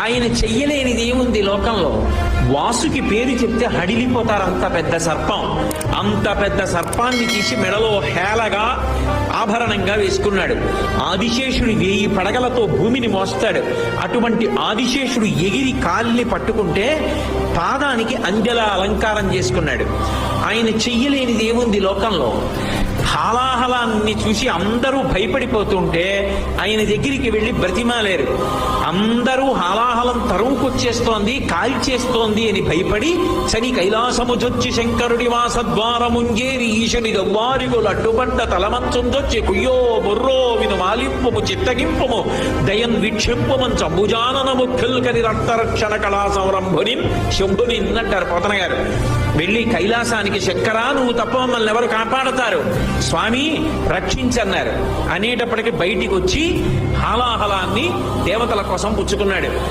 ఆయన చెయ్యలేనిది ఏముంది లోకంలో. వాసుకి పేరు చెప్తే హడిలిపోతారు. అంత పెద్ద సర్పం, అంత పెద్ద సర్పాన్ని తీసి మెడలో హేళగా ఆభరణంగా వేసుకున్నాడు. ఆదిశేషుడు 1000 పడగలతో భూమిని మోస్తాడు. అటువంటి ఆదిశేషుడు ఎగిరి కాలిని పట్టుకుంటే పాదానికి అంజల అలంకారం చేసుకున్నాడు. ఆయన చెయ్యలేనిది ఏముంది లోకంలో. హాలాహలాన్ని చూసి అందరూ భయపడిపోతుంటే ఆయన దగ్గరికి వెళ్ళి బ్రతిమాలేరు. అందరూ హాలాహలం తరువుకొచ్చేస్తోంది, కాల్చేస్తోంది అని భయపడి శని కైలాసముజొచ్చి శంకరుడి వాసద్వారముంజేరి ఈశని దవ్వారిగులు అడ్డుపడ్డ తలమంచుందొచ్చి కుయ్యో బొర్రో విను మాలింపము చిత్తగింపము దయన్ వీక్షింపమని చంబుజాననము ఖిల్కరి రక్తరక్షణ కళా సంరంభుని శంభుని అంటారు పోతన గారు. వెళ్ళి కైలాసానికి శంకరా నువ్వు తప్ప మమ్మల్ని ఎవరు కాపాడతారు, స్వామి రక్షించన్నారు అనేటప్పటికి బయటికి వచ్చి హాలాహలాన్ని దేవతల కోసం పుచ్చుకున్నాడు.